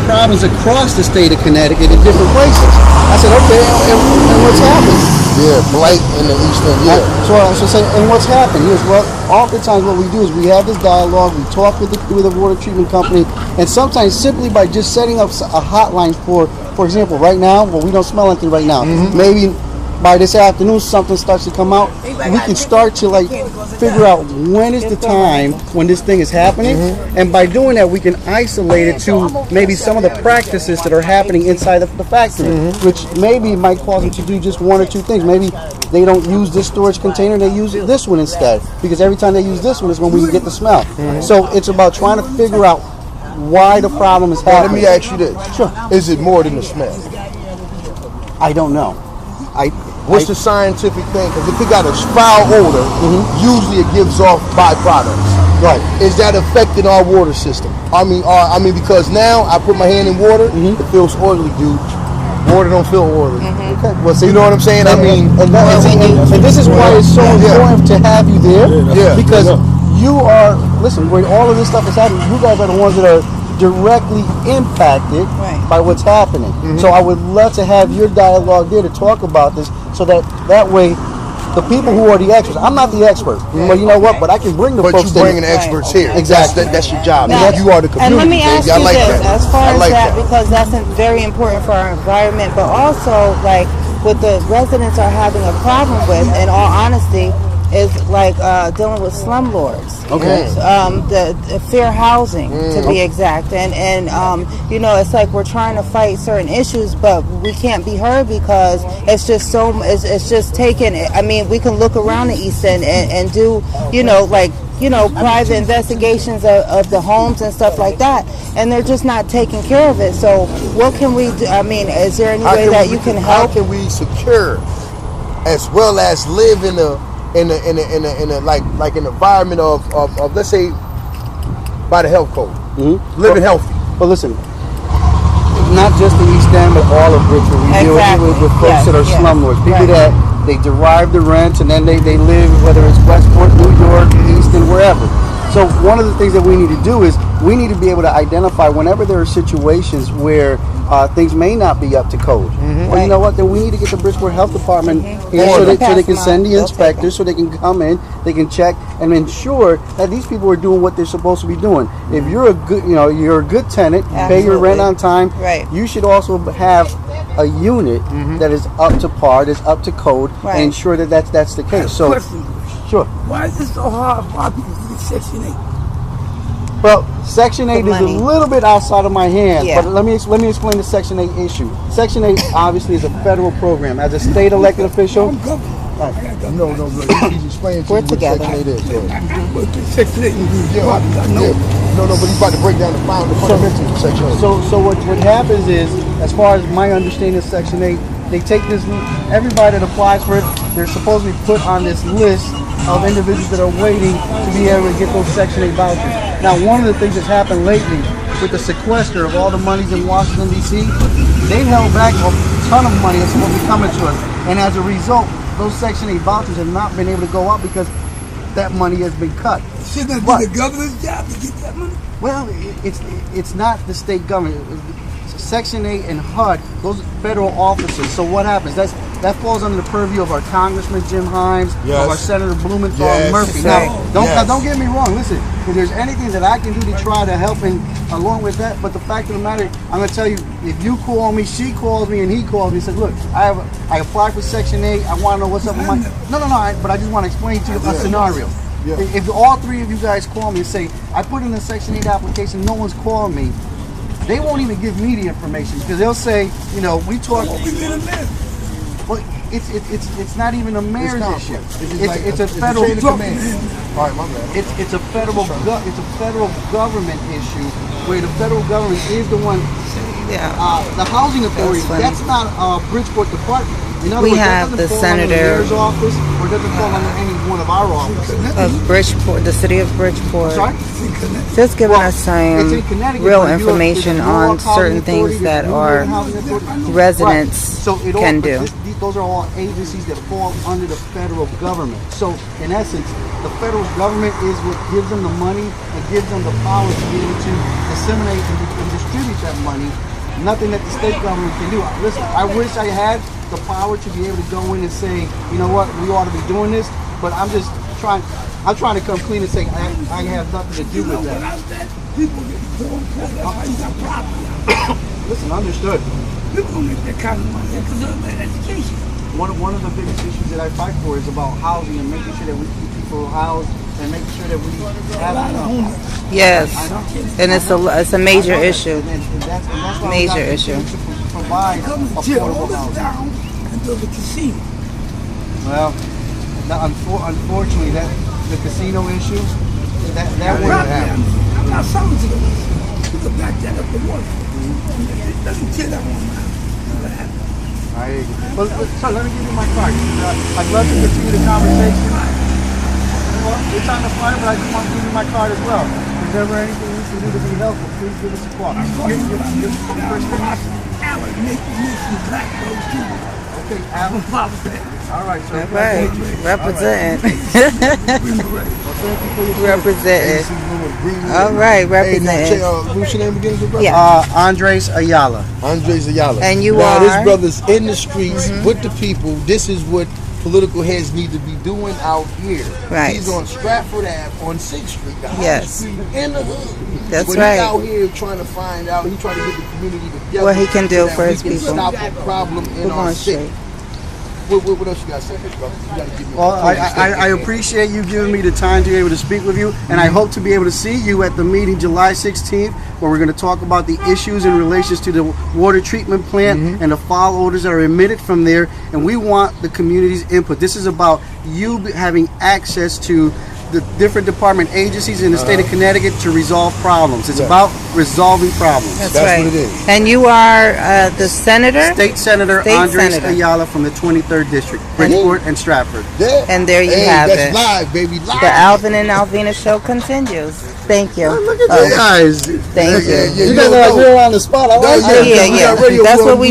problems across the state of Connecticut in different places. I said, okay, and what's happened? Yeah, blight in the East End. Yeah. So I should say, and what's happened? Yes, well, oftentimes what we do is we have this dialogue, we talk with the water treatment company, and sometimes simply by just setting up a hotline for example, right now, well, we don't smell anything right now. Maybe by this afternoon, something starts to come out. We can start to figure out when is the time when this thing is happening, and by doing that, we can isolate it to maybe some of the practices that are happening inside the factory, which maybe might cause them to do just one or two things. Maybe they don't use this storage container; they use this one instead, because every time they use this one is when we get the smell. So it's about trying to figure out why the problem is happening. Let me ask you this: Sure. Is it more than the smell? I don't know. What's the scientific thing? Because if it got a foul odor, usually it gives off byproducts. Right. Is that affecting our water system? I mean, because now I put my hand in water, it feels oily, dude. Water don't feel oily. Okay. Well, see, you know what I'm saying? I mean, and this is why it's so important to have you there, because you are. Listen, when all of this stuff is happening, you guys are the ones that are directly impacted by what's happening. So I would love to have your dialogue there to talk about this, so that way the people who are the experts, I'm not the expert, but you know what, but I can bring the folks But you bringing the experts here. Exactly. That's your job. Now, You are the community. And let me ask you this, as far as that, that, because that's very important for our environment, but also what the residents are having a problem with, in all honesty, is dealing with slumlords. Okay. The fair housing, to be exact, and it's like we're trying to fight certain issues, but we can't be heard because it's just it's just taken. I mean, we can look around the East End and do private investigations of the homes and stuff like that, and they're just not taking care of it. So what can we do? I mean, is there any way that you can help? How can we secure as well as live in an environment of let's say by the health code, living healthy? But listen, not just the East End, but all of Bridgeport. We deal with folks that are slumlords, people that they derive the rent and then they live, whether it's Westport, New York, Easton, wherever. So one of the things that we need to do is we need to be able to identify whenever there are situations where things may not be up to code. Well, you know what? Then we need to get the Bridgeport Health Department here so they can send the inspectors, so they can come in, they can check and ensure that these people are doing what they're supposed to be doing. If you're a good, you're a good tenant, you pay your rent on time. You should also have a unit that is up to par, that's up to code, and ensure that that's the case. So, sure. Why is it so hard for people to get Section 8? Well, Section 8 is a little bit outside of my hand, but let me explain the Section 8 issue. Section 8 obviously is a federal program. As a state elected official, No, he's explaining to you what together. Section 8 is. Section 8 No, but he's about to break down the fundamentals of Section 8. So what happens is, as far as my understanding of Section 8, they take this, everybody that applies for it, they're supposed to be put on this list of individuals that are waiting to be able to get those Section 8 vouchers. Now, one of the things that's happened lately with the sequester of all the monies in Washington, D.C., they've held back a ton of money that's supposed to be coming to us. And as a result, those Section 8 vouchers have not been able to go up because that money has been cut. Shouldn't that be the governor's job to get that money? Well, it's not the state government. Section 8 and HUD, those are federal officers. So what happens? That falls under the purview of our Congressman Jim Himes, of our Senator Blumenthal and Murphy. Now, don't get me wrong. Listen, if there's anything that I can do to try to help along with that, but the fact of the matter, I'm going to tell you, if you call me, she calls me, and he calls me and says, look, I applied for Section 8. I want to know what's up with my... No, but I just want to explain to you a scenario. If all three of you guys call me and say, I put in a Section 8 application, no one's called me, they won't even give me the information because they'll say, we talk. Well, it's not even a mayor's issue. It's a federal. It's a federal government issue where the federal government is the one. The housing authority. That's not a Bridgeport department. In other We words, that have doesn't the fall under senator mayor's office, or doesn't fall under any one of our offices. of Bridgeport, the city of Bridgeport. Sorry? Just giving Well, us it's some in Connecticut, real but New York- information there's a New on York Housing certain things Authority, that there's a New our York Housing Authority. residents Right. So it all, can but do. those are all agencies that fall under the federal government. So in essence, the federal government is what gives them the money and gives them the power to be able to disseminate and distribute that money. Nothing that the state government can do. Listen, I wish I had the power to be able to go in and say, you know what, we ought to be doing this, but I'm trying to come clean and say I have nothing to do with that. Without that, people get poor. You got property. Listen, understood. People don't make that kind of money because of their education. One of the biggest issues that I fight for is about housing and making sure that we keep people housed and making sure that we have enough. Yes, I know. and it's a major issue. And that's why Major we got to issue. continue to provide Come to jail, affordable hold us housing. down and build a casino. Well, unfortunately, the casino issue that wouldn't happen. I'm not selling to the West. You can back that up the water. It doesn't kill that one man. Never happened. I hear you. Well, so let me give you my card. I'd love to continue the conversation. Well, it's on the fire, but I just want to give you my card as well. If there's ever anything we can do to be helpful, please give us a call. Your first name? Alan, make some black folks too. Okay, Alan. Papa said. All right, sir. All right, representing. Hey, Representing. All right, Hey, now, representing. what's your name again, bro? Yeah. Andres Ayala. Andres Ayala. And you now, are? this brother's in the streets with the people. This is what political heads need to be doing out here. Right. He's on Stratford Ave on 6th Street, the Yes. street in the hood. That's but right. He's out here trying to find out. He's trying to get the community together. What he can do so that for we his can people. Stop a problem in We're our going city. straight. What else you got to say, brother? You got to give me Well, a closing statement. I appreciate you giving me the time to be able to speak with you, and I hope to be able to see you at the meeting July 16th, where we're going to talk about the issues in relations to the water treatment plant and the foul odors that are emitted from there, and we want the community's input. This is about you having access to the different department agencies in the state of Connecticut to resolve problems. It's about resolving problems. That's That's right. what it is. And you are the senator, State Senator State Andres Senator. Ayala from the 23rd District, Bridgeport and Stratford. Yeah. and there you Hey, have that's it. live, baby. Live. The Alvin and Alvina show continues. Thank you. Look at you guys. Thank you. Yeah, You guys are like real on the spot. I like No, that. yeah, we yeah. got radio That's for what him. we